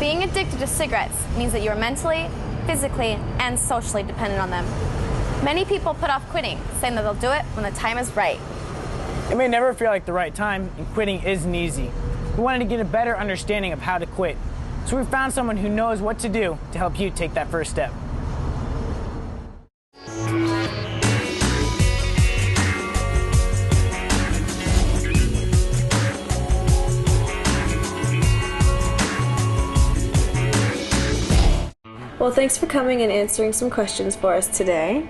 Being addicted to cigarettes means that you are mentally, physically, and socially dependent on them. Many people put off quitting, saying that they'll do it when the time is right. It may never feel like the right time, and quitting isn't easy. We wanted to get a better understanding of how to quit, so we found someone who knows what to do to help you take that first step. Well, thanks for coming and answering some questions for us today.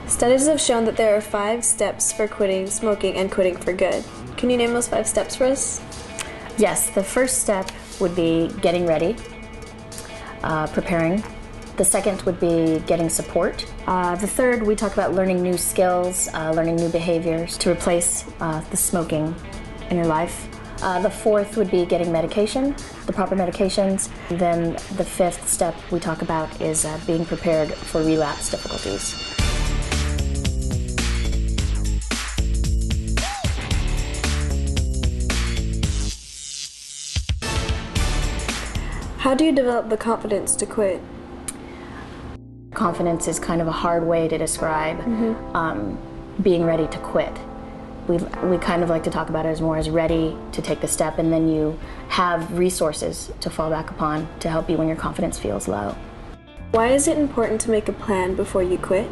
Studies have shown that there are 5 steps for quitting smoking and quitting for good. Can you name those 5 steps for us? Yes, the first step would be getting ready, preparing. The second would be getting support. The third, we talk about learning new skills, learning new behaviors to replace the smoking in your life. The fourth would be getting medication, the proper medications. Then the fifth step we talk about is being prepared for relapse difficulties. How do you develop the confidence to quit? Confidence is kind of a hard way to describe being ready to quit. We kind of like to talk about it as more as ready to take the step, and then you have resources to fall back upon to help you when your confidence feels low. Why is it important to make a plan before you quit?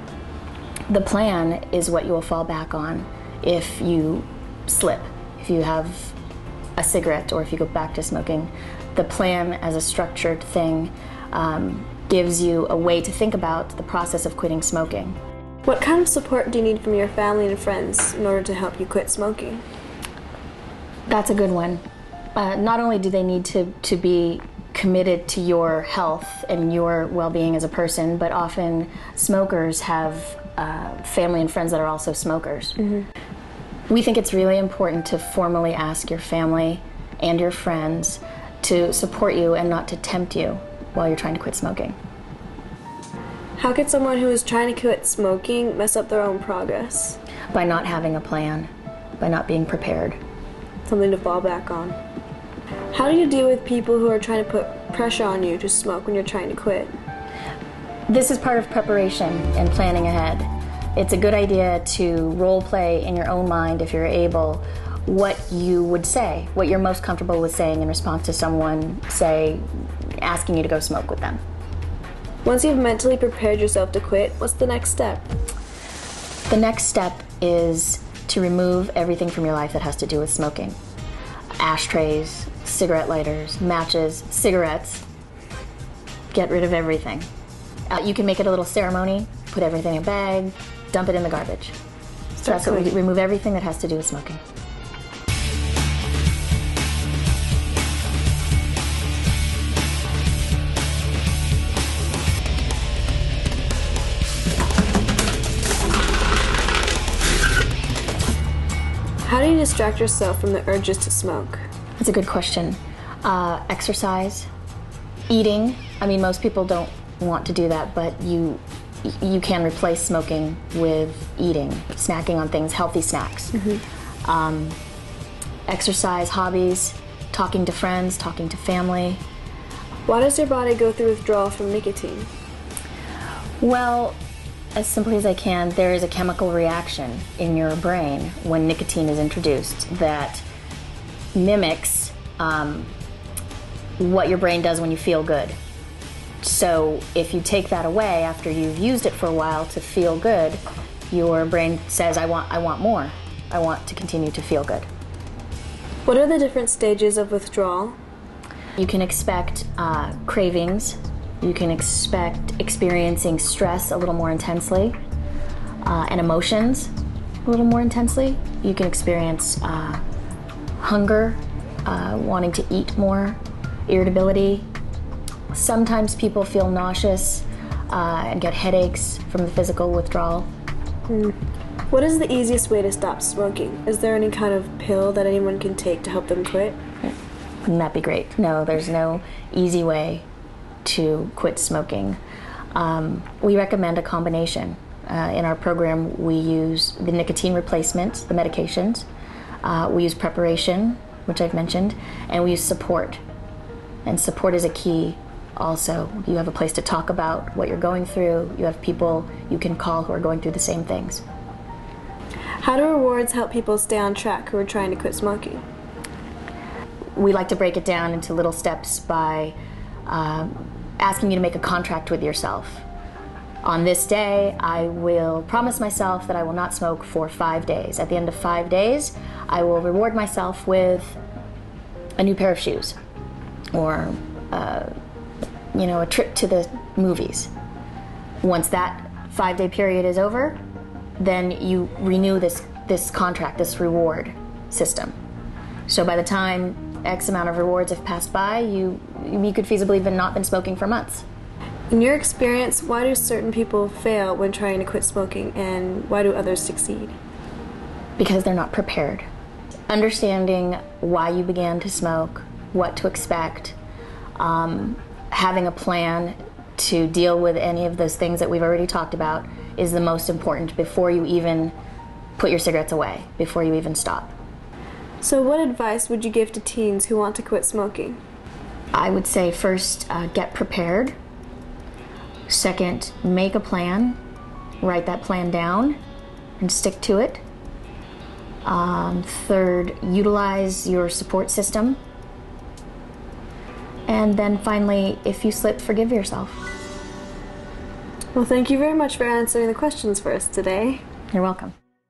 The plan is what you will fall back on if you slip, if you have a cigarette, or if you go back to smoking. The plan as a structured thing gives you a way to think about the process of quitting smoking. What kind of support do you need from your family and friends in order to help you quit smoking? That's a good one. Not only do they need to be committed to your health and your well-being as a person, but often smokers have family and friends that are also smokers. We think it's really important to formally ask your family and your friends to support you and not to tempt you while you're trying to quit smoking. How could someone who is trying to quit smoking mess up their own progress? By not having a plan, by not being prepared. Something to fall back on. How do you deal with people who are trying to put pressure on you to smoke when you're trying to quit? This is part of preparation and planning ahead. It's a good idea to role play in your own mind, if you're able, what you would say, what you're most comfortable with saying in response to someone, say, asking you to go smoke with them. Once you've mentally prepared yourself to quit, what's the next step? The next step is to remove everything from your life that has to do with smoking. Ashtrays, cigarette lighters, matches, cigarettes. Get rid of everything. You can make it a little ceremony, put everything in a bag, dump it in the garbage. So that's what we do, remove everything that has to do with smoking. How do you distract yourself from the urges to smoke? That's a good question. Exercise, eating. I mean, most people don't want to do that, but you can replace smoking with eating, snacking on things, healthy snacks. Exercise, hobbies, talking to friends, talking to family. Why does your body go through withdrawal from nicotine? Well, as simply as I can, there is a chemical reaction in your brain when nicotine is introduced that mimics what your brain does when you feel good. So if you take that away after you've used it for a while to feel good, your brain says, I want more. I want to continue to feel good. What are the different stages of withdrawal? You can expect cravings. You can expect experiencing stress a little more intensely and emotions a little more intensely. You can experience hunger, wanting to eat more, irritability. Sometimes people feel nauseous and get headaches from the physical withdrawal. What is the easiest way to stop smoking? Is there any kind of pill that anyone can take to help them quit? Wouldn't that be great? No, there's no easy way to quit smoking. We recommend a combination. In our program, we use the nicotine replacement, the medications. We use preparation, which I've mentioned, and we use support. And support is a key also. You have a place to talk about what you're going through. You have people you can call who are going through the same things. How do rewards help people stay on track who are trying to quit smoking? We like to break it down into little steps by asking you to make a contract with yourself. On this day, I will promise myself that I will not smoke for 5 days. At the end of 5 days, I will reward myself with a new pair of shoes, or a trip to the movies. Once that 5-day period is over, then you renew this contract, this reward system. So by the time X amount of rewards have passed by, you could feasibly have not been smoking for months. In your experience, why do certain people fail when trying to quit smoking, and why do others succeed? Because they're not prepared. Understanding why you began to smoke, what to expect, having a plan to deal with any of those things that we've already talked about is the most important before you even put your cigarettes away, before you even stop. So what advice would you give to teens who want to quit smoking? I would say first, get prepared. Second, make a plan. Write that plan down and stick to it. Third, utilize your support system. And then finally, if you slip, forgive yourself. Well, thank you very much for answering the questions for us today. You're welcome.